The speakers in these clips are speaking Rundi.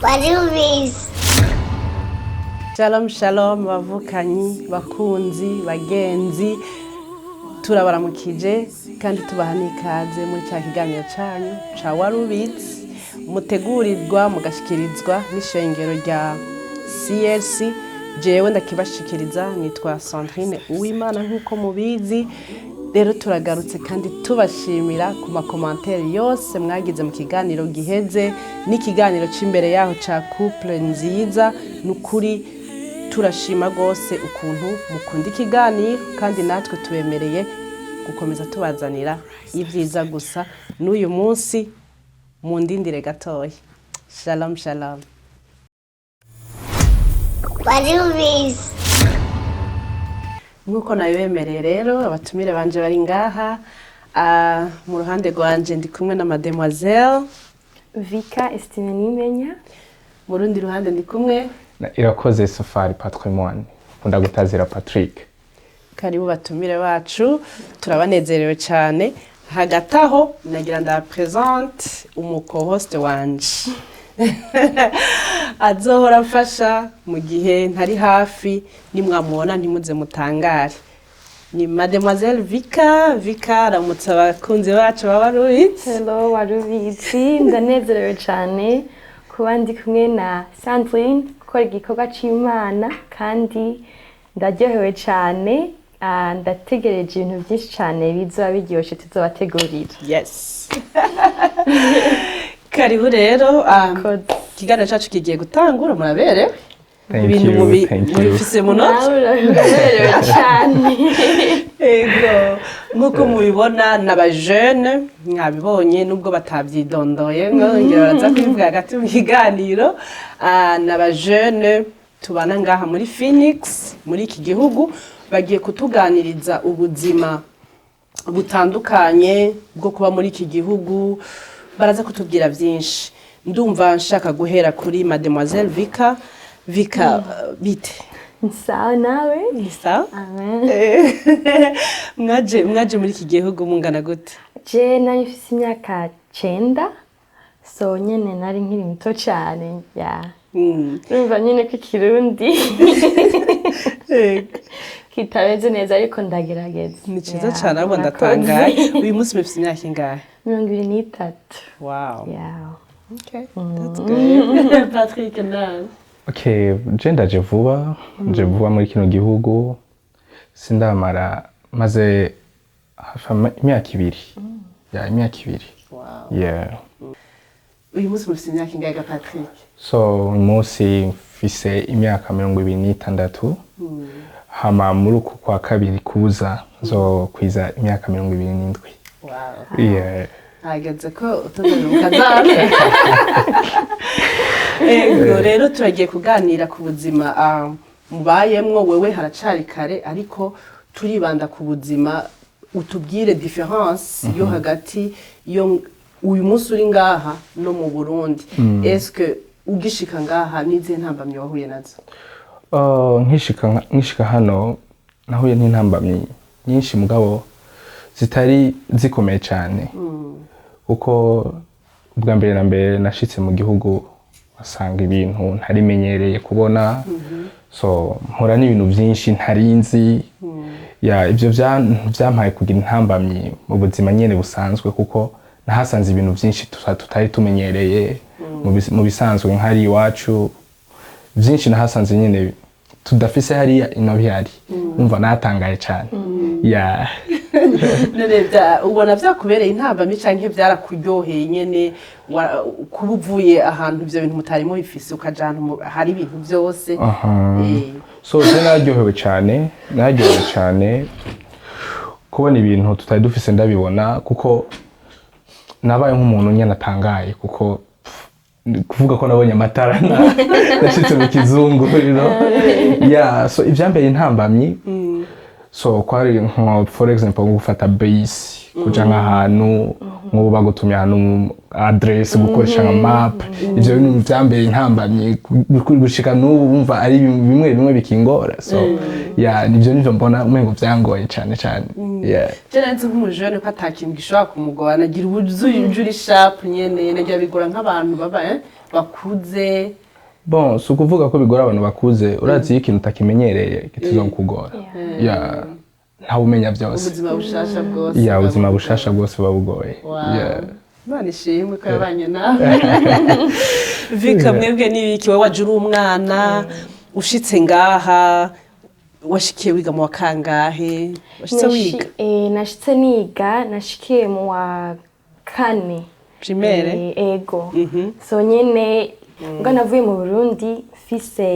Bamugaruriye. Shalom shalom bavukanyi bakunzi bagenzi turabaramukije kandi tubaha n'ikaze muri cya kiganiro cyanyu ca warubitsi mutegurirwa mugashikirizwa n'ishengero rya CLC jewe ndakibashikiriza nitwa Sandrine Uwimana nk'uko mubizi. Rero turagarutse kandi tubashimira ku makomantere yose mwagize mu kiganiro giheze n'ikiganiro c'imbere yaho ca couple nziza. Nukuri turashima gose ukuntu mukunda ikiganiro kandi natwe tubemereye gukomeza tubazanira ibyiza gusa n'uyu munsi mu ndindire gatoya. Shalom shalom. Bamugaruriye. Nkuko nabibemereye rero abatumire banje bari ngaha mu ruhande rwanje ndi kumwe na mademoiselle Vika Estime Nimenya. mu rundi ruhande ndi kumwe Irakoze Safari Patrimoine kunda gutazira Patrick. Karibu batumire bacu turabanezerewe cyane. Hagati aho nagira nda present umuko-host wanje azohora afasha mu gihe ntari hafi nimwamubona ntimuze mutangare. Ni mademoiselle Vika aramutse abakunzi bacu babarubitsi. Hello warubizi, ndanezerewe cyane kuba ndi kumwe na Sandrine gukora igikorwa c'Imana kandi ndaryohewe cyane. Ndategereje ibintu byinshi cyane bizoba biryoshe tuzobategurira. Yes. Karibu rero ikiganiro cyacu kigiye gutangura muraberewe. Ibintu mubifise munota Ndaberewe cyane. Ego nkuko mubibona n'abajene mwabibonye nubwo batabyidondoye ngongera baraza kwivuga hagati mu kiganiro. N'abajene tubana ngaha muri Phoenix muri iki gihugu bagiye kutuganiriza ubuzima butandukanye bwo kuba muri iki gihugu. Baraza kutubwira byinshi. Ndumva nshaka guhera kuri mademoiselle Vika bite? Sawa nawe? Sawa? Amen. Mwaje muri iki gihugu mungana gute? Je nari mfise imyaka 9, so nyene nari nkiri muto cyane ya. Urumva nyene ko Kirundi kitabeze neza ariko ndagerageza. Ni cyiza cyane ahubwo ndatangaye. Uyu munsi mufise imyaka ingahe? 23. Wow. Yeah. Okay. That's good. Patrick nawe. Okay, je ndaje vuba muri kino gihugu sindamara maze imyaka 2. Ya imyaka 2. Wow. Yeah. Uyu munsi mufise imyaka ingahe ga Patrick? So uyu munsi mfise imyaka 26. Hama muri uku kwa kabiri kuza zo kwiza imyaka 27. Wow. Yeah. Hageze ko utugaruka zane. Ego rero turagiye kuganira ku buzima mubayemwo. Wewe haracari kare ariko turibanda ku buzima. Utubwire difference yo hagati yo uyu munsi uri ngaha no mu Burundi. Est-ce ugishika ngaha nize ntambamye wahuye nazo? Nkishika hano nahuye n'intambamyi nyinshi mugabo zitari zikomeye cyane. Kuko ubwa mbere na mbere nashitse mu gihugu asanga ibintu ntarimenyereye kubona. So mpora n'ibintu byinshi ntarinzi. Ya ibyo byampaye kugira intambamyi mu buzima nyene busanzwe kuko nahasanze ibintu byinshi tutari tumenyereye mu bisanzwe nk'ari iwacu. Byinshi nahasanze nyene tudafise hariya ino bihari. Umva natangaye cyane. Ya Neza ubona byakubereye intambamyi canke byarakuryoheye nyene kubuvuye ahantu ivyo bintu mutarimo bifise ukajana hari ibintu byose. So naryohewe cyane kubona ibintu tutari dufise ndabibona kuko nabaye nk'umuntu nyene atangaye kuko kuvuga ko nabonye amatara nashitse mu kizungu. Yeah, so ivyambere intambamyi so kwari nko for example gufata base kuja nk'ahantu nk'ubu bagutumye ahantu address gukoresha nka map ivyo bintu vyambere intambamye gushika n'ubu bumva ari bimwe bikingora so nivyo mbona umengo vyangoye cane je nanze nk'umujene ko atakintu gishobora kumugora nagira ubuzuri sharp nyene nagira bigora nk'abantu baba bakuze. Bon, si ukuvuga ko bigora abantu bakuze urazi ikintu utakimenyereye kitizokugora ntawe umenya byose ubuzima bushasha bwose ubuzima bushasha bwose babugoye Imana ishimwe ko yabanye nawe. Vika mwebwe n'ibiki wowe waje uri umwana ushitse ngaha washikiye wiga mu wa kangahe? Washitse wiga? Nashitse niga nashikiye mu wa 4 primaire. Ego so nyene ubwo navuye mu Burundi fise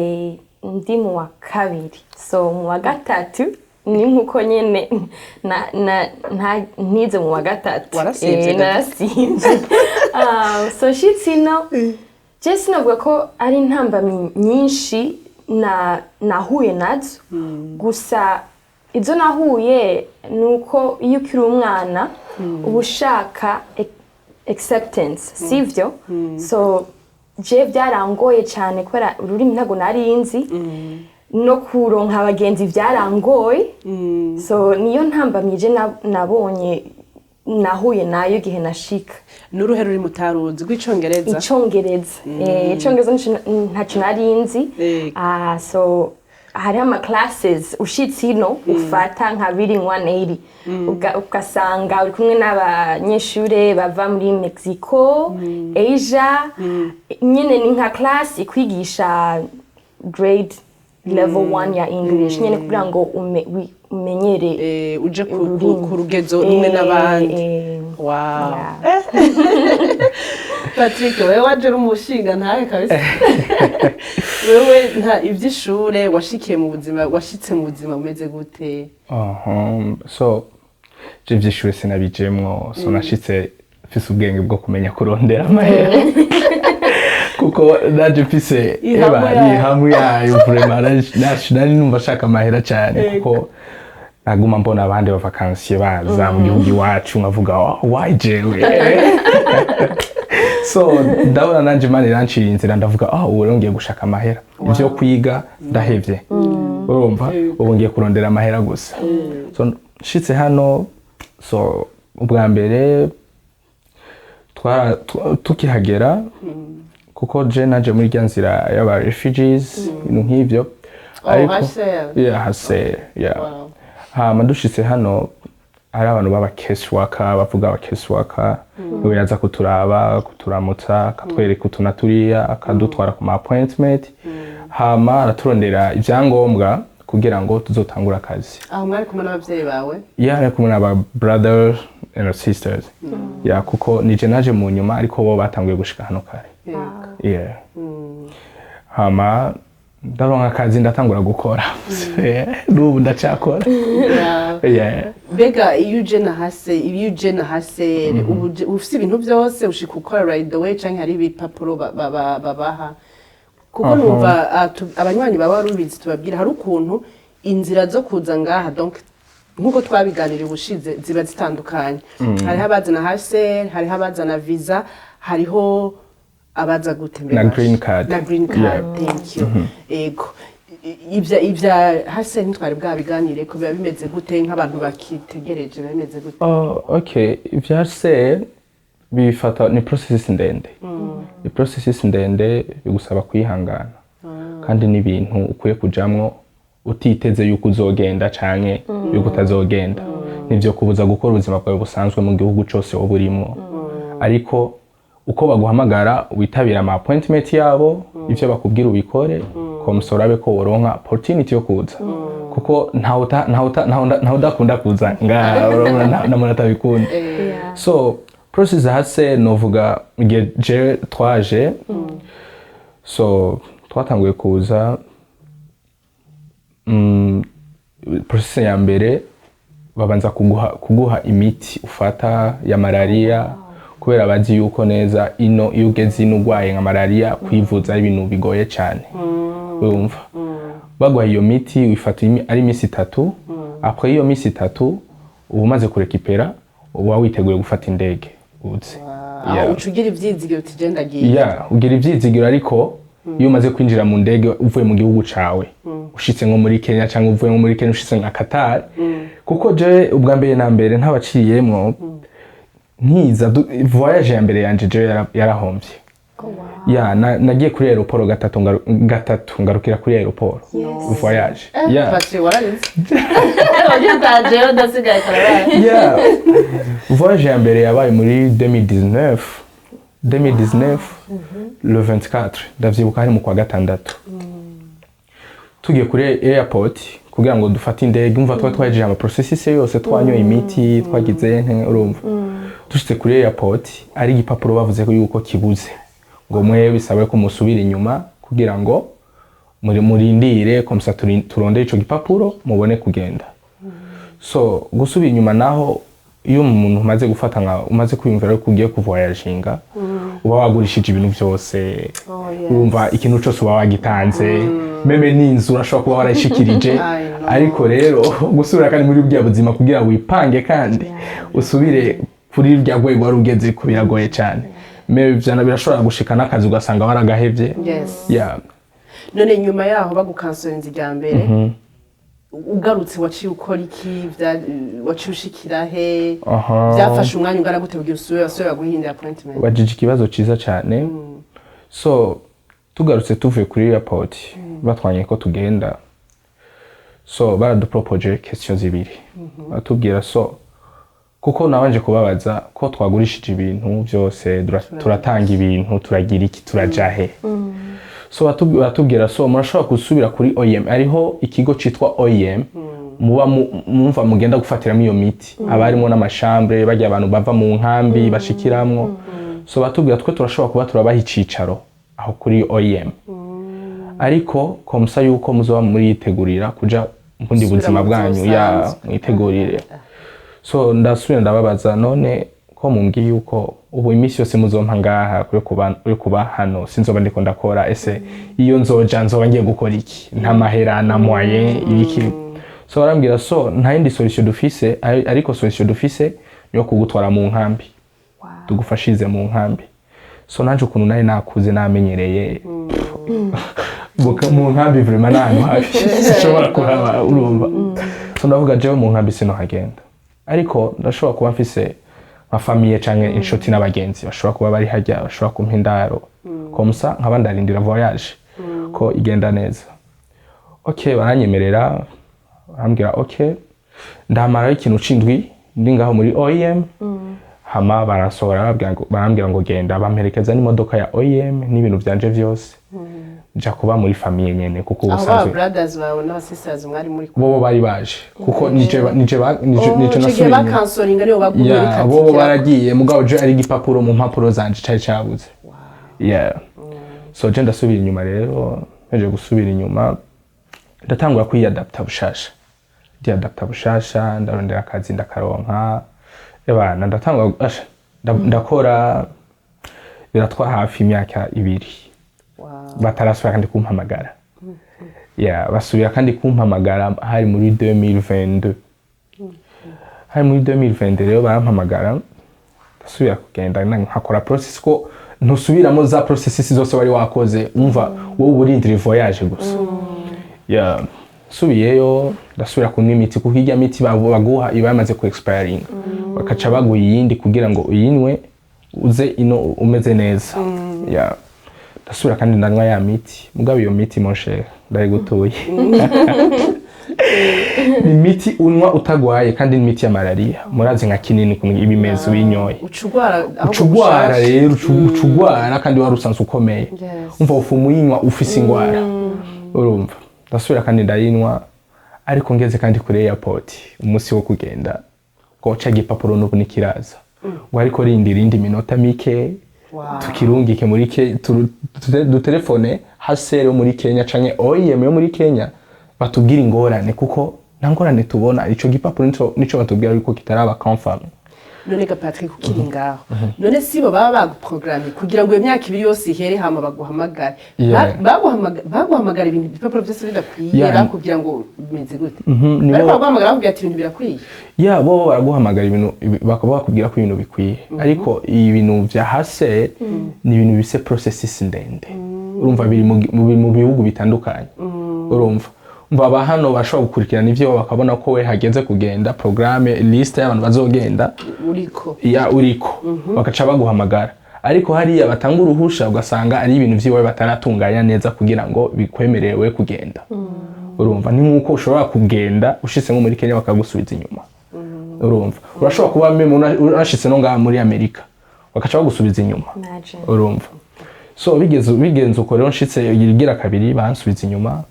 ndi mu wa 2 so mu wa 3 ni nkuko nyene ntize mu wa 3 narasivye so shitsino je sinavuga ko ari intambamyi nyinshi nahuye nazo gusa izo nahuye nuko iyo ukiri umwana uba ushaka acceptance sivyo so je byarangoye cyane kubera ururimi ntago nari nzi no kuronka abagenzi byarangoye so niyo ntambamye je nabonye nahuye nayo gihe nashika. N'uruhe ruri mutaruzi rw'icongereza? Icongereza ntacyo nari nzi so hari ama classes ushitse ino ufata nka biri 180 ugasanga uri kumwe n'abanyeshure bava muri Mexico, Asia nyene ni nka class ikwigisha grade level 1 ya English nyene kugira ngo umenyere uje ku rugezo rumwe n'abandi. Wow. Patrick wewe waje umushinga ntahe kabisa. Wewe nta ivy'ishure washikiye mu buzima washitse mu buzima umeze gute? So je ivy'ishure sinabijemwo so nashitse fise ubwenge bwo kumenya kurondera amahera kuko naje mfise ihamu yayo vraiment nari numva shaka amahera cyane kuko naguma mbona abandi bavakansiye baza mu gihugu iwacu nkavuga why jewe so ndabona nanje mani ranciye inzira ndavuga ubu ngiye gushaka amahera ivyo kwiga ndahevye urumva ubu ngiye kurondera amahera gusa so shitse hano so ubwa mbere tukihagera kuko je naje muri rya nzira y'aba refugees ibintu nk'ivyo ariko hama dushitse hano hari abantu baba case worker bavuga aba case worker niwe yaza kuturaba kuturamutsa akatwereka utuna turiya akadutwara ku ma appointment hama araturondera ivyangombwa kugira ngo tuzotangura akazi. Aho mwari kumwe n'abavyeyi bawe? Ari kumwe n'aba brothers and sisters kuko nije naje mu nyuma ariko bo batanguye gushika hano kare. Hama ndaronka akazi ndatangura gukora n'ubu ndacakora. Bega iyo uje nahase ufise ibintu byose ushika ukora right away canke hari ibipapuro babaha kuko numva abanywanyi baba rubizi tubabwira hari ukuntu inzira zo kuza ngaha donc nkuko twabiganiriye ubushize ziba zitandukanye hariho abazana hase hariho abazana visa hariho abaza gutembera na green card thank you ego ivya hase ntitwari bwabiganire ko biba bimeze gute nk'abantu bakitegereje biba bimeze gute? Okay ivya hase bifata ni process ndende ni process ndende bigusaba kwihangana kandi ni ibintu ukwiye kujamwo utiteze yuko uzogenda canke yuko utazogenda nivyo kubuza gukora ubuzima bwawe busanzwe mu gihugu cyose wowe urimo ariko uko baguhamagara witabira ama appointment yabo ivyo bakubwira ubikore komusorabe ko woronka opportunity yo kuza kuko nta udakunda kuza na mwana tabikunda so process hase novuga igihe je twaje so twatanguye kuza process ya mbere babanza kuguha imiti ufata ya malaria kubera bazi yuko neza ino iyo ugeze ino urwaye nka malaria kwivuza ari ibintu bigoye cyane urumva baguha iyo miti wifata ari imisi 3 après iyo minsi 3 uba umaze kurekipera uba witeguye gufata indege uze ucugira ivyizigiro tugenda giye ugira ivyizigiro ariko iyo umaze kwinjira mu ndege uvuye mu gihugu cawe ushitse nko muri Kenya cyangwa uvuye nko muri Kenya ushitse nka Qatar kuko je ubwa mbere na mbere ntabaciyemwo nkiza voyage ya mbere yanje je yarahomvye nagiye kuri aeroport gatatu ngarukira kuri aeroport voyage parce wararinze bagitaje odasigaye karara voyage ya mbere yabaye muri 2019 le 24 ndavyibuka hari mu kwa gatandatu tugiye kuri airport kugira ngo dufate indege umva twajeje ama processes yose twanyoye imiti twagize urumva dushitse kuri airport ari igipapuro bavuze ko yuko kibuze ngo mwe bisabe ko musubira inyuma kugira ngo murindire komsa turondere ico gipapuro mubone kugenda so gusubira inyuma naho iyo umuntu umaze gufata umaze kwiyumvira ko ugiye kuvoyaginga uba wagurishije ibintu byose urumva ikintu cyose uba wagitanze meme n'inzu urashobora kuba warayishikirije ariko rero gusubira kandi muri bya buzima kugira wipange kandi usubire kuri rya rwego wari ugeze ko biragoye cyane meme byana birashobora gushika n'akazi ugasanga waragahevye none nyuma yaho bagukansorinze rya mbere ugarutse waciye ukora iki waciye ushikira he byafashe umwanya ungana gute kugira usubire guhindura appointment wajije ikibazo ciza cyane so tugarutse tuvuye kuri airport batwanye ko tugenda so baradupropoje questions zibiri batubwira so kuko nabanje kubabaza ko twagurishije ibintu byose turatanga ibintu turagira iki turajahe so batubwira so murashobora gusubira kuri OEM ariho ikigo citwa OEM muba mumva mugenda gufatiramo iyo miti abarimo n'amashambre bajya abantu bava mu nkambi bashikiramwo so batubwira twe turashobora kuba turabaha icicaro aho kuri OEM ariko komsa yuko muzoba muri yitegurira kuja mbundi buzima bwanyu mwitegurire so ndasubira ndababaza none ko mumbwiye yuko ubu imisi yose muzompa ngaha kuri kuba hano sinzoba ndiko ndakora ese iyo nzoba ngiye gukora iki nta mahera na moyen ibiki so barambwira so nta yindi solution dufise ariko solution dufise yo kugutwara mu nkambi tugufashize mu nkambi so nanje ukuntu nari nakuze namenyereye mu nkambi vraiment nahantu hafi sinshobora kuhaba urumva so ndavuga jewe mu nkambi sino hagenda ariko ndashobora kuba mfise famille canke inshuti n'abagenzi bashobora kuba bari hajya bashobora kumpa indaro komsa nkaba ndarindira voyage ko igenda neza baranyemerera bambwira ndamara ikintu cindwi ndi ngaho muri OEM hama barasohora barambwira ngo genda bamperekeza n'imodoka ya OEM n'ibintu byanje byose nja kuba muri famille nyene kuko ubusanzwe brothers bawe na sisters mwari muri bo bari baje kuko nije nasubiye bakansoringa niyo bagumye bikati bo baragiye mugabo je ari gipapuro mu mpapuro zanje cari cabuze so je ndasubira inyuma rero nje gusubira inyuma ndatangura kwiyadapta bushasha ndarondera akazi ndakaronka ebana ndatangura ndakora biratwa hafi imyaka 2 batarasubira kandi kumpamagara basubira kandi kumpamagara hari muri 2022 rero barampamagara ndasubira kugenda nkakora process ko ntusubiramo za processes zose wari wakoze umva wowe urindira voyage gusa subiyeyo ndasubira kunywa imiti kuko irya miti baguha iba yamaze ku expiring bakaca baguha iyindi kugira ngo uyinwe uze ino umeze neza ndasubira kandi ndanywa ya miti mugabo iyo miti monshe ndayigutuye ni miti unwa utagwaye kandi ni miti ya malaria murazi nka kinini kumwe ibimeze winyoye ucugwara rero ucugwara kandi warusanzwe ukomeye umva ufumu yinywa ufise ingwara urumva ndasubira kandi ndayinwa ariko ngeze kandi kuri airport umunsi wo kugenda ko ca gipapuro n'ubu nikiraza ngo ariko rindira indi minota mike tukirungike muri du telefone hasero muri Kenya canke OEM yo muri Kenya batubwira ingorane kuko nta ngorane tubona ico gipapuro nico batubwira ariko kitaraba confirm none ga Patrick ukiri ngaho none sibo baba baguprogramye kugira ngo iyo myaka ibiri yose ihere hama baguhamagare baguhamagara ibintu bipapuro byose bidakwiye bakubwira ngo bimeze gute ariko baguhamagara bakubwira ati ibintu birakwiye bo baraguhamagara ibintu bakubwira ko ibintu bikwiye ariko ibintu vya hase ni ibintu bise processes ndende urumva biri mu bihugu bitandukanye urumva aba hano bashobora gukurikirana ivyo bakabona ko we hageze kugenda programme liste y'abantu bazogenda uriko bakaca baguhamagara ariko hariya batanga uruhusha ugasanga ari ibintu vyiwe bataratunganya neza kugira ngo bikwemerewe kugenda urumva ni nkuko ushobora kugenda ushitse nko muri Kenya bakagusubiza inyuma urumva urashobora kuba unashitse no ngaha muri Amerika bakaca bagusubiza inyuma urumva so bigenze uko rero nshitse igira kabiri bansubiza inyuma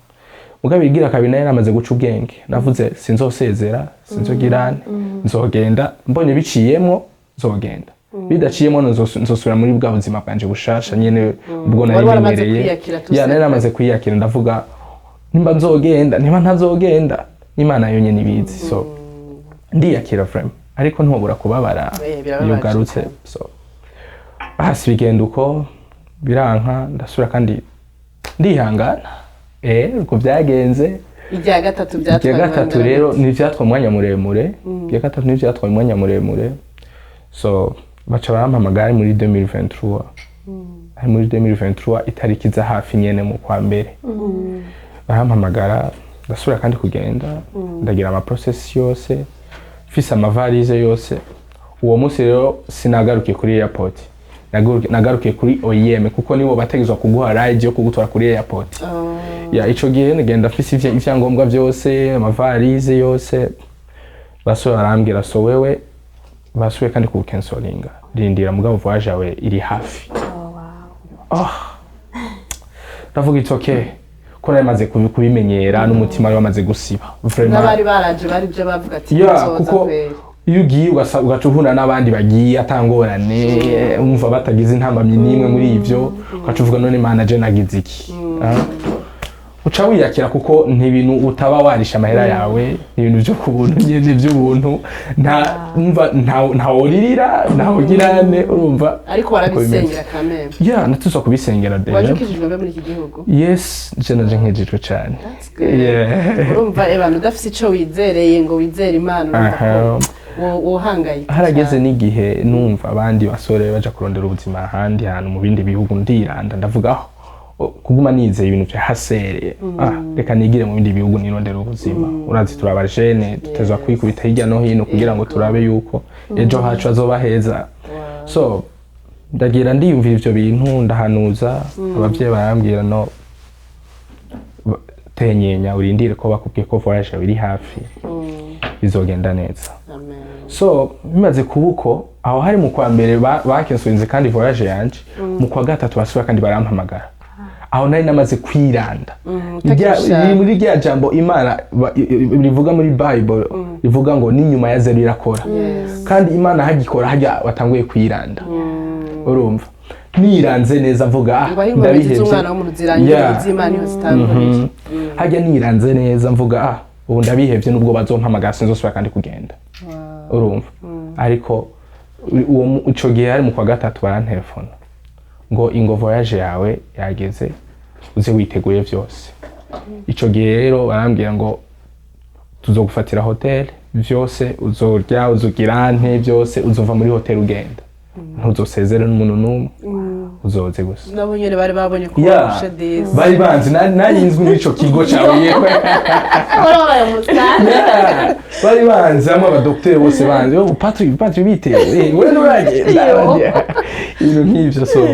mugabe igira kabiri naye namaze guca ubwenge navuze sinzosezera sinzogirane nzogenda mbonye biciyemo nzogenda bidaciyemo nzosubira muri bwa buzima bwanje bushasha nyene ubwo narimenyereye nari namaze kwiyakira ndavuga nimba nzogenda niba ntazogenda Imana yonyene ibizi so ndiyakira frame ariko ntobura kubabara iyo garutse so hasi bigenda uko biranka ndasura kandi ndihangana uko byagenze ijya gatatu rero ni vyatwa umwanya muremure ijya gatatu ni vyatwa umwanya muremure so baca barampamagara muri 2023 ari muri 2023 itariki za hafi nyene mu kwa mbere barampamagara ndasura kandi kugenda ndagira ama process yose fisa amavalize yose uwo munsi rero sinagarukiye kuri airport nagarukiye kuri OIM kuko nibo bategezwa kuguha ride yo kugutora kuri airport ico gihe ngenda fisi ivyangombwa byose amavalize yose basura barambwira so wewe basuye kandi ku cancelinga rindira mugabo voyage yawe iri hafi ndavuga it's okay ko namaze kubimenyera n'umutima wamaze gusiba n'abari baraje bari byo bavuga ati kuko iyo ugiye ugacuhuna n'abandi bagiye atangorane umva batagize intambamye nimwe muri ivyo ugacuvuga none manager nagize iki uca wiyakira kuko ntibintu utaba warisha amahera yawe ibintu byo kubuntu nyene by'ubuntu nta woririra nta wogirane urumva ariko warabisengera kameme natuza kubisengera deje wajukijwe muri iki gihugu yes je nkejejwe cyane urumva abantu dafise ico wizereye ngo wizere Imana wohangayika harageze n'igihe numva abandi basore baja kurondera ubuzima ahandi hantu mu bindi bihugu ndiranda ndavugaho kuguma nize ibintu bya hasere reka nigire mu bindi bihugu nirondera ubuzima urazi turaba jene tutezwa kwikubita hirya no hino kugira ngo turabe yuko ejo hacu azoba heza so ndagira ndiyumvira ivyo bintu ndahanuza abavyeyi barambwira no tenyenya urindire ko bakubwiye ko voyage biri hafi bizogenda neza so bimaze kubuko aho hari mu kwa mbere bakensurinze kandi voyage yanje mu kwa gatatu basura kandi barampamagara aho nari namaze kwiranda muri rya jambo Imana rivuga muri Bible rivuga ngo n'inyuma ya zero irakora kandi Imana hagikora hajya watanguye kwiranda urumva niranze neza mvuga ndabiheze umwana w'umuntu zirangira iz'Imana iyo zitangurije hajya niranze neza mvuga ubu ndabihevye nubwo bazompamagara sinzosubira kandi kugenda urumva ariko uwo ico gihe ari mu kwa gatatu barantelefona ngo ingo voyage yawe yageze uze witeguye vyose ico gihe rero barambwira ngo tuzogufatira hotel vyose uzorya uzugirante byose uzova muri hotel ugenda ntuzosezere n'umuntu numwe uzoze gusa nabo nyene bari babonye ko barusha deza bari banzi nanyinzwe muri ico kigo cawe yewe bari banzi ama abadoktere bose banzi Patrick bitewe wewe nuragenda ibintu nk'ivyo so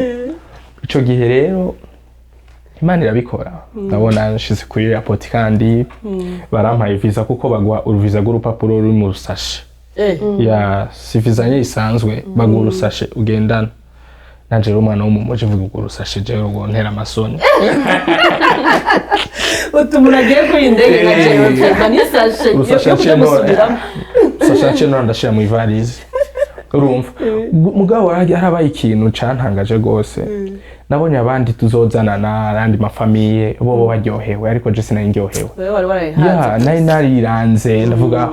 ico gihe rero Imana irabikora ndabona nshize kuri airport kandi barampaye visa kuko bagwa uruviza rw'urupapuro ruri mu rusashe si visa nye isanzwe bagwa urusashe ugendana nanje rero umwana w'umumoje vuga urwo rusashe je rwo ntera amasoni utumuragiye ko indege gacewe peza nisashe urusashe no ndashira mu ivalize urumva mugabo harabaye ikintu cantangaje gose nabonye abandi tuzozana n'arandi mafamiye bo baryohewe ariko je sinaryohewe wewe wari warayihanze nari nariranze ndavuga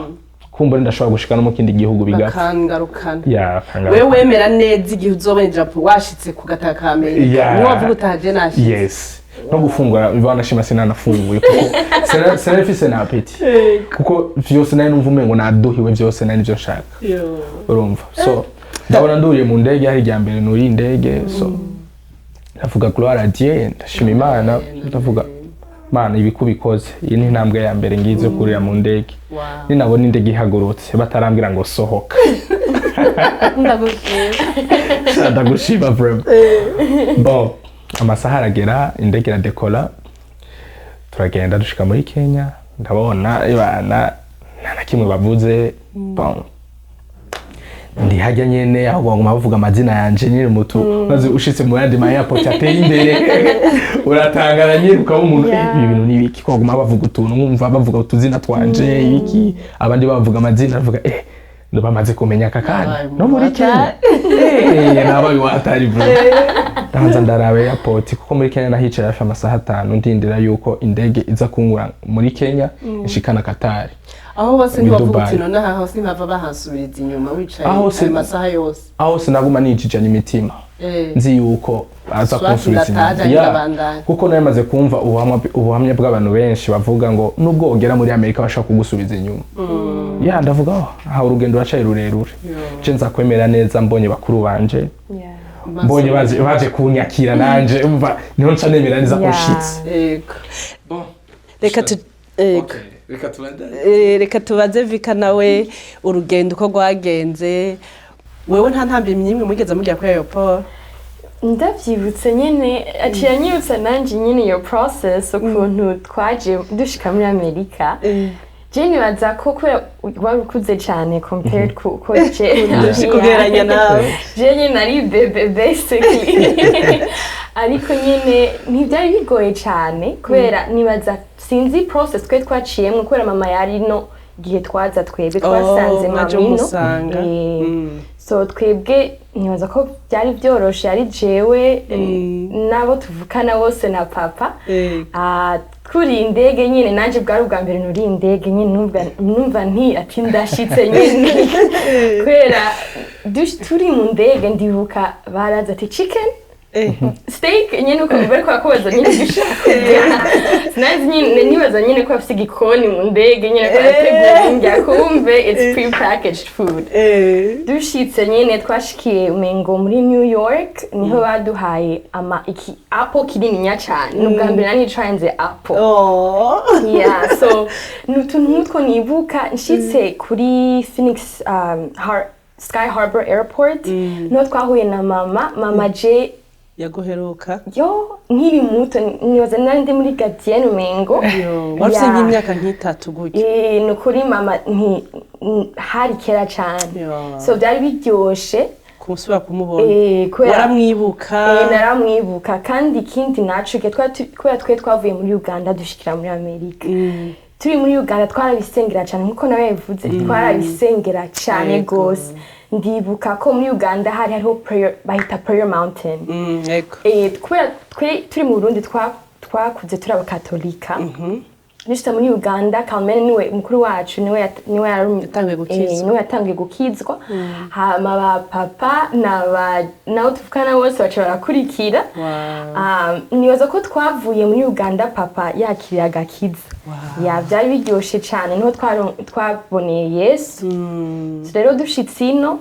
kumbura ndashobora gushika no mu kindi gihugu bigapfa bakangarukana ya wewe wemera neza igihe uzobona Japan washitse ku gataka ka Amerika niwo wavuga utaje nashitse yes no gufungura bibana shima sinanafunguye kuko senefise na apeti kuko vyose nari numva umengo naduhiwe vyose nari nivyo nshaka urumva so ndabona nduriye mu ndege hari rya mbere nuri indege so ndavuga gloire à Dieu ndashima Imana ndavuga Mana ibikubikoze iyi ni intambwe ya mbere ngize kurira mu ndege ni nabona indege ihagurutse batarambira ngo sohoka ndagushima vraiment bon amasaha aragera indege iradekola turagenda dushika muri Kenya ndabona ibana nta kimwe bavuze bon ndi hajya nyene aho baguma bavuga amazina yanje nyine mutu maze ushitse mu yandi ma airport ateye imbere uratangara nyine ukaba umuntu ibi bintu nibiki ko baguma bavuga utuntu nkumva bavuga utuzina twanje ibiki abandi bavuga amazina bavuga ndo bamaze kumenya akakana no muri Kenya nabaye watari bro ndaza ndarabe airport kuko muri Kenya nahicara hafi amasaha 5 ndindira yuko indege iza kunkura muri Kenya ishikana Qatar aho bose ntibavuga uti none aha hose ntava bahasubiriza inyuma wicaye amasaha yose aho sinaguma nijijanye imitima nzi yuko aza kunsubiza inyuma kuko nayo maze kumva ubuhamya bw'abantu benshi bavuga ngo nubwo ugera muri Amerika bashaka kugusubiza inyuma ya ndavuga aho urugendo racaye rurerure je nza kwemera neza mbonye bakuru banje mbonye baje kunyakira nanje umva niho nca nemera neza ko shitse bon reka tubaze Vika nawe urugendo uko rwagenze wewe nta ntambwe nyimwe mugeze mujya kuri airport ndavyibutse nyene aciye anyibutsa nanje nyene iyo process ukuntu twaje dushika muri Amerika je nibaza ko kubera wari ukuze cyane compared ko je kugeranya nawe je nyene nari bebe basically ariko nyene ntibyari bigoye cyane kubera nibaza sinzi process twe twaciyemo kubera mama yari no gihe twaza twebwe twasanze mamino so twebwe nibaza ko byari byoroshe ari jewe nabo tuvukana bose na papa kuri indege nyine nanje bwari ubwa mbere nuri indege nyine numva nti ati ndashitse nyine kwera turi mu ndege ndibuka baraza ati chicken steak nyine uko bari kwakoza nyine gishaka nazi nyine nibaza nyine ko afite igikoni mu ndege nyine ko ategura njya kumve it's pre-packaged food dushitse nyine twashikiye umengo muri New York niho baduhaye iki apple kinini cyane n'ubwa mbere nani trying apple yeah so n'utuntu nk'utwo nibuka nshitse kuri Phoenix Sky Harbor Airport no twahuye na mama je yaguheruka yo nkiri muto nibaza nandi muri Gadienne umengo wafite nk'imyaka nk'itatu gutyo nukuri mama hari kera cyane so byari biryoshe kumusubira kumubona waramwibuka naramwibuka kandi ikindi nacu kubera twe twavuye muri Uganda dushikira muri Amerika turi muri Uganda twarabisengera cyane nkuko nawe yavuze twarabisengera cyane gose ndibuka ko muri Uganda hariho prayer bahita prayer mountain kubera turi mu Burundi twakuze turi abakatolika nishita muri Uganda Carmen niwe mukuru wacu niwe yatangiye gukizwa hama ba papa naho tuvukana bose baca barakurikira nibaza ko twavuye muri Uganda papa yakiriye agakiza byari biryoshe cyane niho twaboneye Yesu rero dushitse ino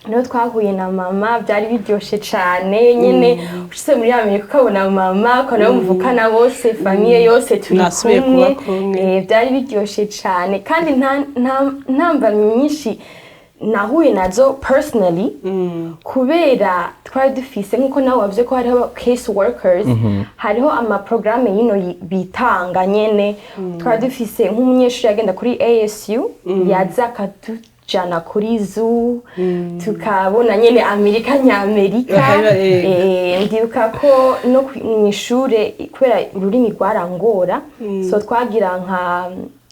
niho twahuye na mama byari biryoshe cyane nyine ushitse muri Amerika ukabona mama ukabona muvukana bose famille yose turi kumwe byari biryoshe cyane kandi nta nyinshi nahuye nazo personally kubera twari dufise nkuko nawe wavuze ko hariho case workers hariho amaprograme yino bitanga nyene twari dufise nk'umunyeshuri agenda kuri ASU yaza jana kuri zoo tukabona nyene Amerika nyamerika ndibuka ko no mu ishure kubera ururimi rwarangora so twagira nka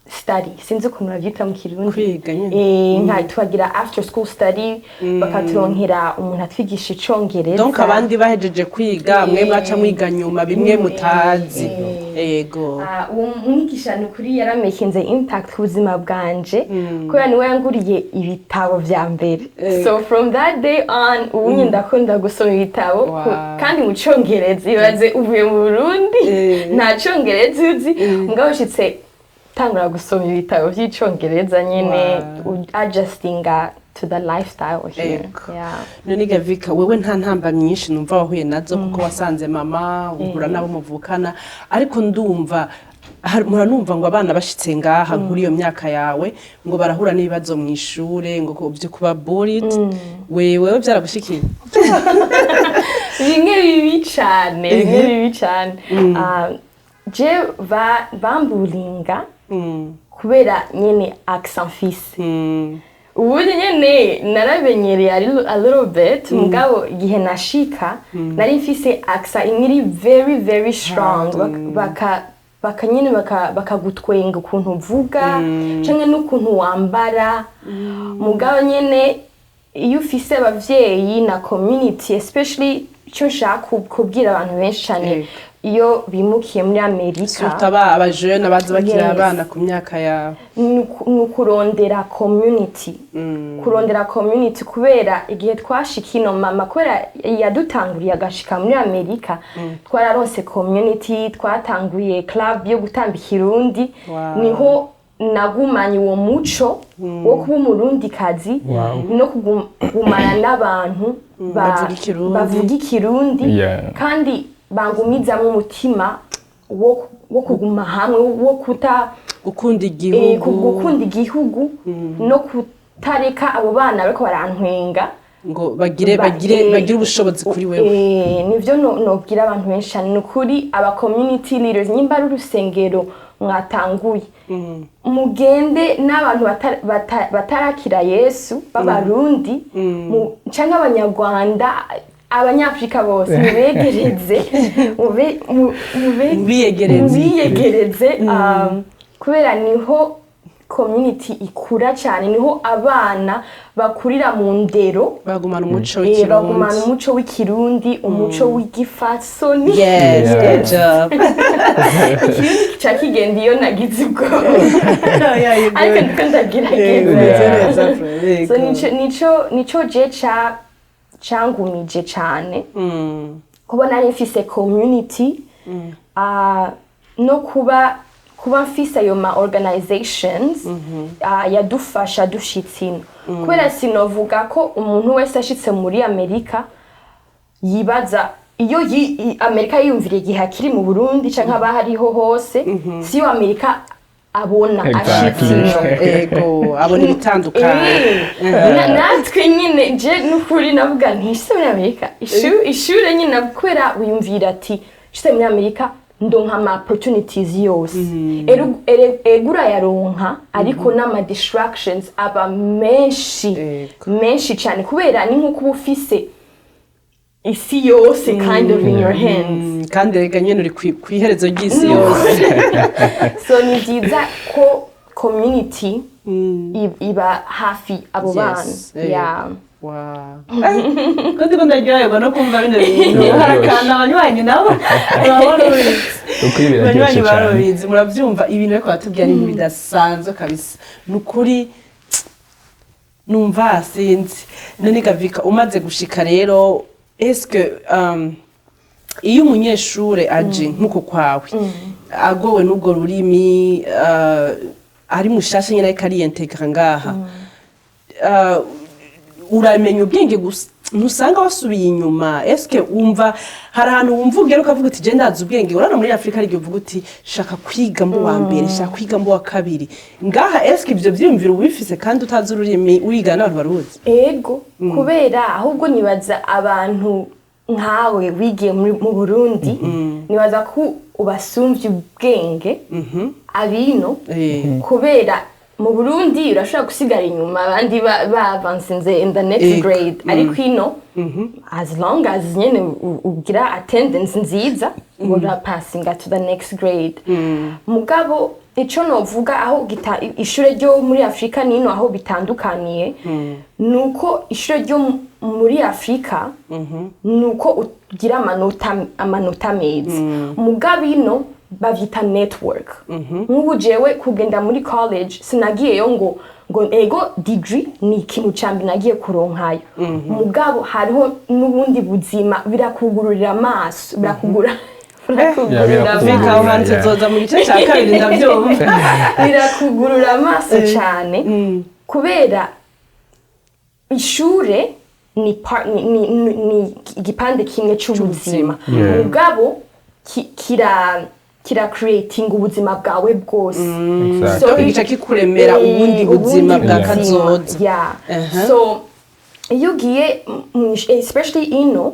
study sinzi ukuntu babyita mu kirundi Kwiga nyine. nka twagira after school study bakaturonkera umuntu atwigisha icongereza donc abandi bahejeje kwiga mwe mwaca mwiga nyuma bimwe mutazi yego uwo mwigisha ni kuri yaramakinze impact ku buzima bwanje kubera niwe yanguriye ibitabo vya mbere so from that day on ubu ndakunda gusoma ibitabo kandi mu congereza ibaze uvuye mu Burundi nta congereza uzi mugabo ushitse tangura gusoma ibitabo by'icongereza nyine adjustinga to the lifestyle here. None Gavika wewe nta ntamba nyinshi numva wahuye nazo kuko wasanze mama uhura nabo muvukana ariko ndumva muranumva ngo abana bashitse ngaha muri iyo myaka yawe ngo barahura n'ibibazo mu ishure ngo byo kuba bullied wewe byaragushikiye bimwe bibi cyane je bambulinga kubera nyene accent fils ubundi nyene narabenyereye a little bit mugabo igihe nashika nari mfise accent imiri very very strong bakanyene bakagutwenga ukuntu uvuga canke n'ukuntu wambara mugabo nyene iyo ufise abavyeyi na community especially cyo nshaka kubwira abantu benshi cyane iyo bimukiye muri Amerika sutaba abajene abaza bakira abana ku myaka yawe nukurondera community kurondera community kubera igihe twashikino mama kubera yadutanguriye agashika muri Amerika twararonse community twatanguye club yo gutamba ikirundi niho nagumanye uwo muco wo kuba umurundi kazi no kugumana n'abantu bavuga ikirundi kandi bangumiza mu mutima wo kuguma hamwe wo gukunda igihugu no kutareka abo bana bariko barantwenga ngo bagire ubushobozi kuri wewe nivyo nobwira abantu benshi cyane nukuri aba community leaders nyimba ari urusengero mwatanguye mugende n'abantu batarakira Yesu b'abarundi canke abanyarwanda abanyafrika bose mubiyegereze kubera niho community ikura cyane niho abana bakurira mu ndero bagumana umuco w'ikirundi umuco w'igifasoni good job ikirundi cyakigenda iyo nagize ubwo ariko ndagerageza so nico je cangumije cyane kuba nari mfise community no kuba mfise ayo ma organizations yadufasha dushitsino kubera sinovuga ko umuntu wese ashitse muri Amerika yibaza iyo Amerika yumvira igihe akiri mu Burundi canke abahariho hose si yo Amerika abona ashitsino ego abona ibitandukanye natwe nyine je n'ukuri navuga ntishise muri Amerika ishure nyine kubera wiyumvira ati shise muri Amerika ndonka ama opportunities yose egura yaronka ariko n'ama distractions aba menshi cyane kubera ni nkuko ufise isi yose kind of in your hands kandi rega nyene uri kwiherezo ry'isi yose so ni byiza ko community iba hafi abo bana kandi ko ndaryoherwa no kumva bino bintu harakana abanywanyi nabo abanywanyi barobizi murabyumva ibintu ariko batubwira ibintu bidasanzwe kabisa nukuri numva sinzi none Gavika umaze gushika rero eske iyo umunyeshure aje nkuko kwawe agowe n'ubwo rurimi ari mushashe nyine ariko ariyentegra ngaha uramenya ubwenge gusa ntusanga wasubiye inyuma eske wumva hari ahantu wumva ugera ukavuga uti je ndazi ubwenge urana muri Afrika ari uvuga uti shaka kwiga mbo wa mbere shaka kwiga mbo wa kabiri ngaha eske ibyo byiyumvira ubifise kandi utazi ururimi urigana n'abantu baruzi ego kubera ahubwo nibaza abantu nkawe wigiye mu Burundi nibaza ko ubasumvye ubwenge abino kubera mu Burundi urashobora gusigara inyuma abandi bavansinze in the next grade ariko ino as long as nyene ugira attendance nziza ura passing to the next grade mugabo icyo novuga aho ishure ryo muri Afrika nino aho bitandukaniye nuko ishure ryo muri Afrika nuko ugira amanota meza mugabe ino bavyita network nk'ubu jewe kugenda muri college sinagiyeyo ngo ego degree ni ikintu cyambi nagiye kuronkayo mugabo hariho n'ubundi buzima birakugururira amaso birakugurura amaso cyane kubera ishure ni igipande kimwe cy'ubuzima mugabo kira creating ubuzima bwawe bwose so igice kikuremera ubundi buzima bwa kazoza so iyo ugiye especially ino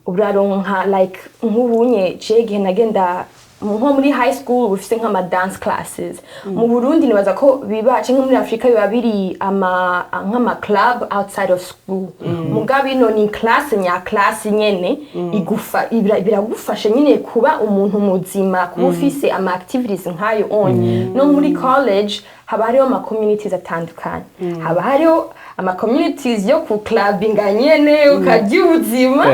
uraronka like nk'ubunye gihe nagenda nko muri high school ufise nk'ama dance classes mu Burundi nibaza ko biba cyangwa muri Afrika biba biri nk'ama club outside of school mugabe ino ni class nyene biragufasha nyine kuba umuntu muzima kuba ufise ama activities nkayo no muri college haba hariho ama communities atandukanye haba hariho ama communities yo ku clubbing nyene ukarya ubuzima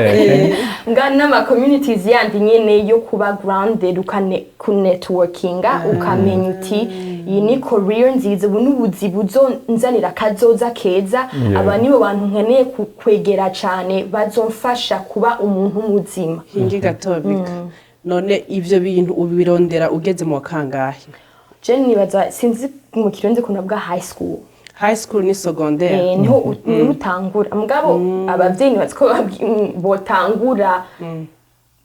ngana ama communities yandi nyene yo kuba grounded ku networkinga ukamenya uti iyi ni career nziza ubu n'ubuzi buzonzanira kazoza keza aba nibo bantu nkeneye kwegera cyane bazomfasha kuba umuntu muzima hingi gatobika none ivyo bintu ubirondera ugeze mu kangahe je nibaza sinzi mu kirundi kuna bwa high school ni secondaire niho utangura mugabo abavyeyi batsko botangura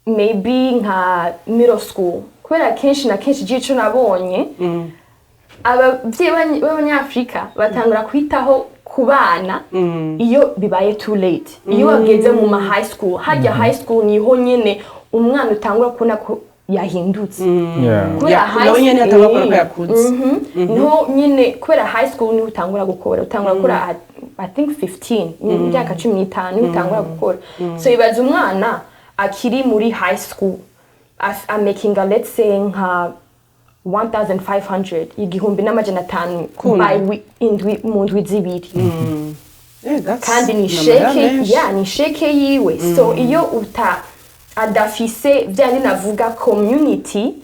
maybe nka middle school kubera kenshi na kenshi gico nabonye abavyeyi b'abanyafrika batangura kwitaho kubana iyo bibaye too late iyo wageze mu ma high school hajya high school niho nyene umwana utangura kubona ko yahindutse kubera high school atangura ko yakutse no nyine kubera high school ni utangura gukora I think 15 imyaka 15 utangura gukora so ibaza umwana akiri muri high school I'm making let's say nka 1500 igihumbi n'amajana 5 by mu ndwi zibiri kandi ni sheke yiwe so iyo adafise vyandi navuga community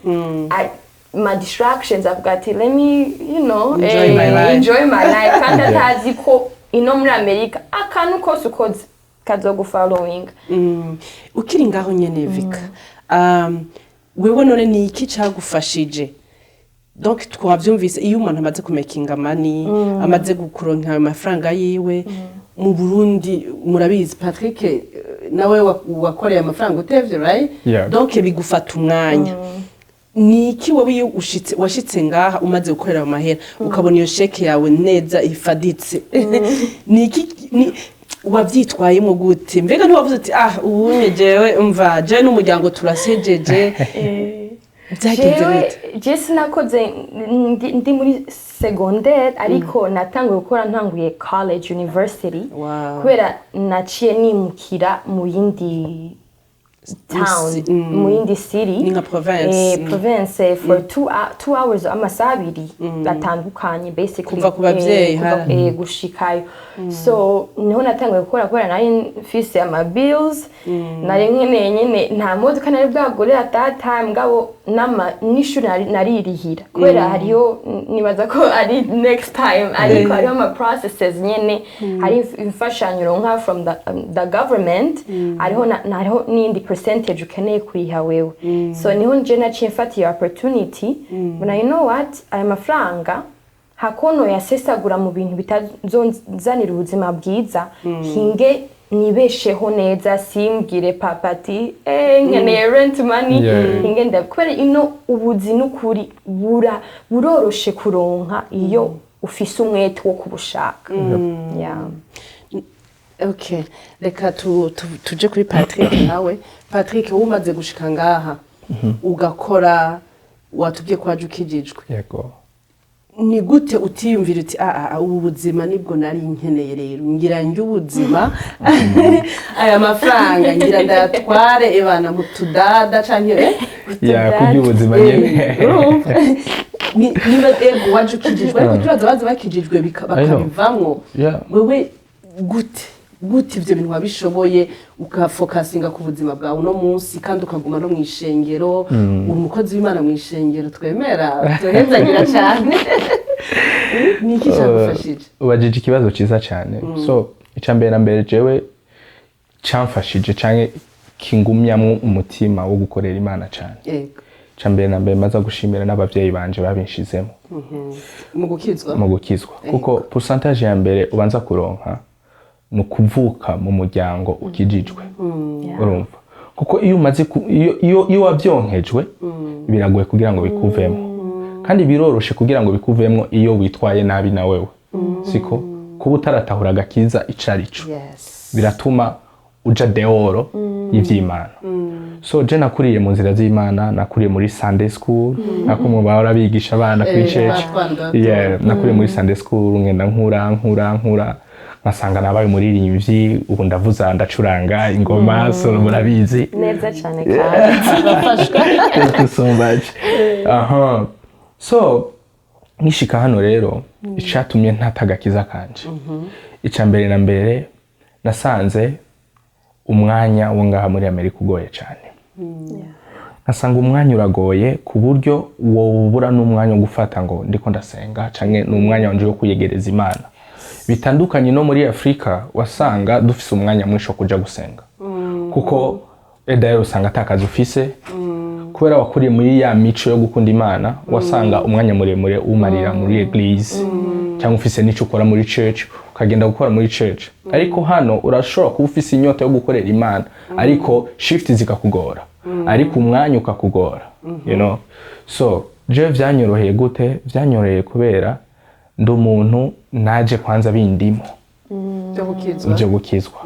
my distractions avuga ati let me enjoy my life kandi atazi ko ino muri Amerika akantu kose ukoze kazogu following ukiri ngaho nyene Vika wewe none ni iki cagufashije donc twavyumvise iyo umuntu amaze kumakinga money amaze gukuronka amafaranga yiwe mu Burundi murabizi Patrick nawe wakoreye amafaranga utevye right donc bigufata umwanya niki wowe washitse ngaha umaze gukorera amahera ukabona iyo sheke yawe neza ifaditse niki wavyitwayemo gute mbega ntiwavuze ati ubunye jewe umva je n'umuryango turasejeje je sinakoze ndi muri secondaire ariko natanguye gukora ntanguye college university kubera naciye nimukira mu yindi town mu yindi city ninga province for 2 hours amasaha abiri batandukanye basically kuva ku bavyeyi gushikayo so niho natanguye gukora kubera nari mfise ama bills nari nyene nta modoka nari bwagore at that time ngabo n'ishuri naririhira kubera hariyo nibaza ko ari next time ariko hariyo ama processes nyene hari imfashanyo nka from the government hariho n'indi percentage ukeneye kuriha wewe so niho nje naciye mfatiye opportunity but you know what aya mafaranga hakono yasesagura mu bintu bitazonzanira ubuzima bwiza hinge nibesheho neza simbwire papati nkeneye rent money hinge ndakwere ino ubuzi n'ukuri buroroshe kuronka iyo ufise umwete wo kubushaka okay reka tuje kuri Patrick nawe Patrick umaze gushika ngaha ugakora watubwiye ko waje ukijijwe yego ni gute utiyumvira uti ubu buzima nibwo nari nkeneye rero ngira njye ubuzima aya mafaranga ngira ndayatware ebana mu tudada canke kurya ubuzima nyene niba ego waje ukijijwe ariko turaza baza bakijijwe bakabivamwo wewe gute ivyo bintu wabishoboye ukafokasinga ku buzima bwawe uno munsi kandi ukaguma no mw'ishengero umukozi w'Imana mw'ishengero twemera tuhezanira cyane niki cyagufashije ubajije ikibazo ciza cyane so icambere na mbere jewe camfashije canke kingumyamwo umutima wo gukorera Imana cyane yego icambere na mbere maza gushimira n'abavyeyi banje babinshizemo mu gukizwa kuko pourcentage ya mbere ubanza kuronka no kuvuka mu muryango ukijijwe urumva kuko iyo umaze iyo wavyonkejwe biragoye kugira ngo bikuvemo kandi biroroshe kugira ngo bikuvemo iyo witwaye nabi na wewe siko kuba utaratahura agakiza icarico biratuma uja deoro y'ivy'Imana so je nakuriye mu nzira z'Imana nakuriye muri Sunday school nakumwe bahora bigisha abana kuri church nakuriye muri Sunday school ngenda nkura nkasanga nabaye umuririmbyi ubu ndavuza ndacuranga ingoma so murabizi neza cyane kandi bafashwa thank you so much so nishika hano rero icatumye ntatagakiza kanje icambere na mbere nasanze umwanya wo ngaha muri Amerika ugoye cyane nasanga umwanya uragoye ku buryo wobura n'umwanya wo gufata ngo ndiko ndasenga canke n'umwanya wanje wo kuyegereza Imana bitandukanye no muri Afrika wasanga dufise umwanya mwisho kuja gusenga kuko edayo usanga atakaza ufise kubera wakuriye muri ya mico yo gukunda Imana wasanga umwanya muremure umarira muri eglise cyangwa ufise n'ico ukora muri church ukagenda gukora muri church ariko hano urashobora kuba ufise inyota yo gukorera Imana ariko shift zikakugora ariko umwanya ukakugora you know so je vyanyoroheye gute vyanyoroheye kubera ndo umuntu naje kwanza bindimo byo gukizwa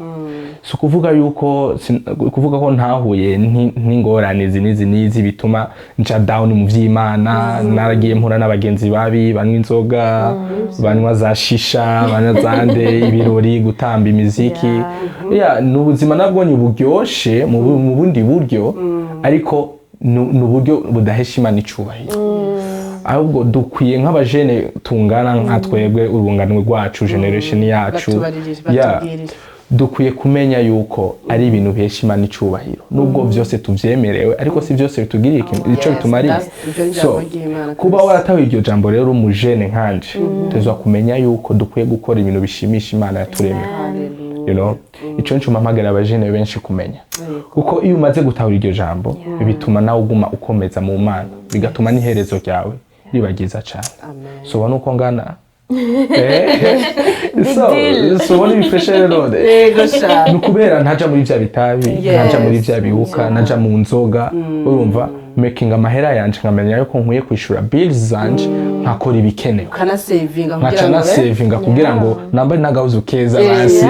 so kuvuga yuko kuvuga ko ntahuye n'ingorane nizi bituma nca down mu vy'Imana naragiye mpura n'abagenzi babi banywa inzoga banywa za shisha banywa zande ibirori gutamba imiziki n'ubuzima nabwo ni buryoshe mu bundi buryo ariko n'uburyo budahesha Imana icubahiro ahubwo dukwiye nk'abajene tungana nka twebwe urunganwe rwacu generation yacu dukwiye kumenya yuko ari ibintu bihesha Imana icubahiro nubwo byose tuvyemerewe ariko si byose bitugiriye ico bitumariye so kuba waratawe iryo jambo rero umujene nkanje tezwa kumenya yuko dukwiye gukora ibintu bishimisha Imana yaturemeye you know ico nco mpamagara abajene benshi kumenya kuko iyo umaze gutahura iryo jambo bituma nawe uguma ukomeza mu Mana bigatuma n'iherezo ryawe ribagiza cyane so ubona uko ngana so ubona ibifreshere rode nukubera ntaja muri vya bitabi ntaja muri vya bibuka naja mu nzoga urumva making amahera yanje nkamenya yuko nkwiye kwishura bills zanje nkakora ibikenewe nkana savinga kugira ngo nambaye nagahuzu keza basi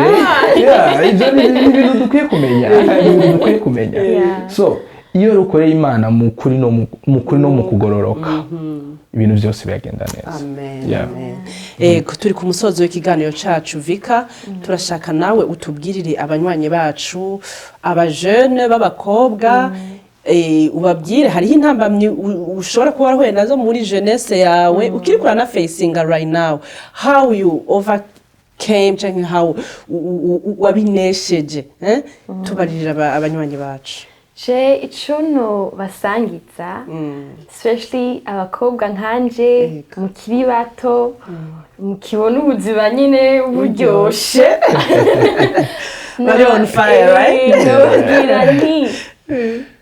ibyo ni ibintu dukwiye kumenya so iyo rukoreye Imana mu kuri no mu kugororoka ibintu byose biragenda neza amen turi ku musozo w'ikiganiro cacu Vika turashaka nawe utubwirire abanywanyi bacu abajene b'abakobwa ubabwire hariho intambamyi ushobora kuba warahuye nazo muri jeunesse yawe ukirikura na facing right now how you overcame canke how wabinesheje tubarira abanywanyi bacu je ico no basangiza especially abakobwa nkanje mukiri bato mukibona ubuzima nyine buryoshe bari on fire right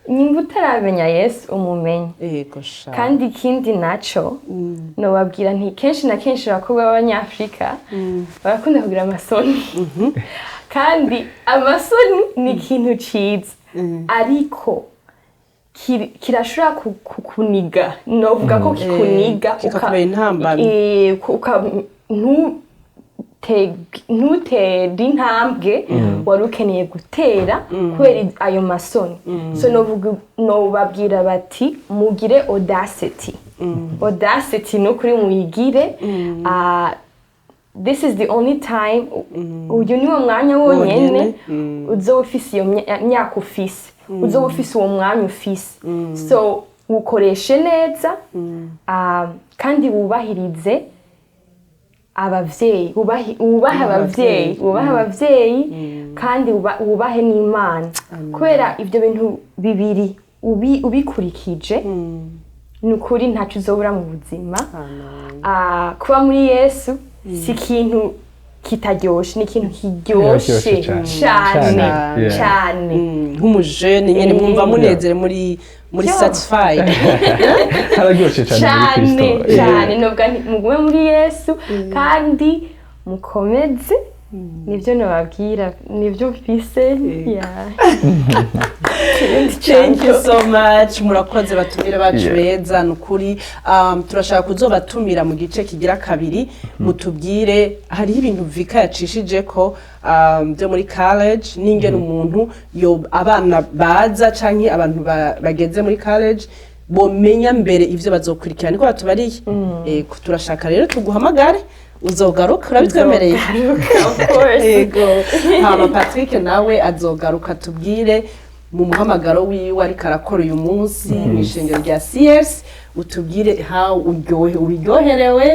nimba utaramenya Yesu umumenye kandi ikindi naco nobabwira nti kenshi na kenshi abakobwa b'abanyafrika barakunda kugira amasoni kandi amasoni ni ikintu ciza ariko kirashobora kukuniga novuga ko kikuniga ntutere intambwe wari ukeneye gutera kubera ayo masoni so nobabwira bati mugire audacity no kuri muyigire this is the only time uyu niwo mwanya wonyene uzoba ufise iyo myaka ufise uzoba ufise uwo mwanya ufise so ukoreshe neza kandi wubahirize abavyeyi wubahe abavyeyi kandi wubahe n'Imana kubera ivyo bintu bibiri ubikurikije nukuri ntacu uzobura mu buzima. Kuba muri Yesu si ikintu kitaryoshe, ni ikintu kiryoshe cyane nk'umujene nyene mwumva munezere muri satisfied hararyoshe cyane nubwo mugume muri Yesu kandi mukomeze nibyo nababwira nibyo mfise. Thank you so much, murakoze batumire bacu beza nukuri. Turashaka kuzobatumira mu gice kigira kabiri mutubwire hariho ibintu Vika yacishije ko byo muri college n'ingene umuntu abana baza canke abantu bageze muri college bomenya mbere ivyo bazokurikira niko batubariye. Turashaka rero tuguhamagare uzogaruka urabitwemereye. Of course. Yego. Hama Patrick nawe azogaruka tubwire mu muhamagaro wiwe ariko arakora uyu munsi mw'ishengero rya CS, utubwire how uryoherewe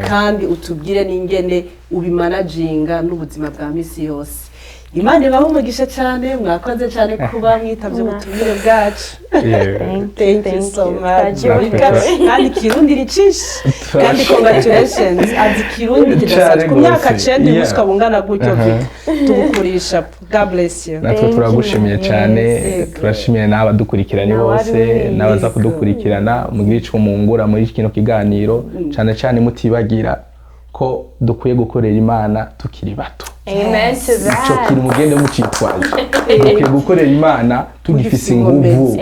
kandi utubwire n'ingene ubimanaginga n'ubuzima bwa misi yose. Imana ibahe umugisha cyane, mwakoze cyane kuba mwitavye ubutumire bwacu. Thank you so much. Kandi Kirundi ni cinshi kandi congratulations azi Kirundi kidasatse ku myaka 9 umuswa bungana gutyo tugukurisha. God bless you. Natwe turagushimiye cyane, turashimiye n'abadukurikirana bose n'abaza kudukurikirana mugire ico mungura muri kino kiganiro cyane cyane mutibagira ko dukwiye gukorera Imana tukiri bato. Amen to that. Ico kiri mugende mucitwaje. Dukwiye gukorera Imana tugifise inguvu,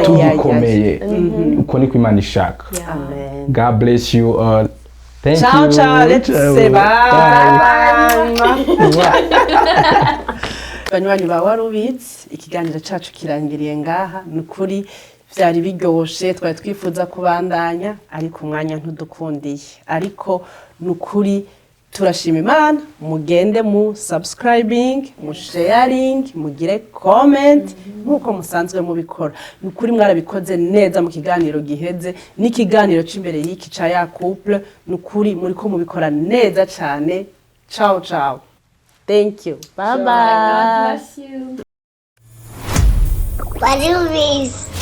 tugikomeye. Uko niko Imana ishaka. Amen. God bless you all. Thank ciao, you. Ciao, let's say bye. Banywanyi ba Warubizi, ikiganiro cacu kirangiriye ngaha. Nukuri vyari biryoshe, twari twifuza kubandanya ariko umwanya ntudukundiye. Ariko nukuri turashima Imana, mugende mu subscribing, mu sharing, mugire comment nkuko musanzwe mubikora. Nukuri mwarabikoze neza mu kiganiro giheze n'ikiganiro c'imbere y'iki ca ya couple. Nukuri muriko mubikora neza cyane. Ciao ciao. Thank you. Bye bye. God bless you. Warubizi.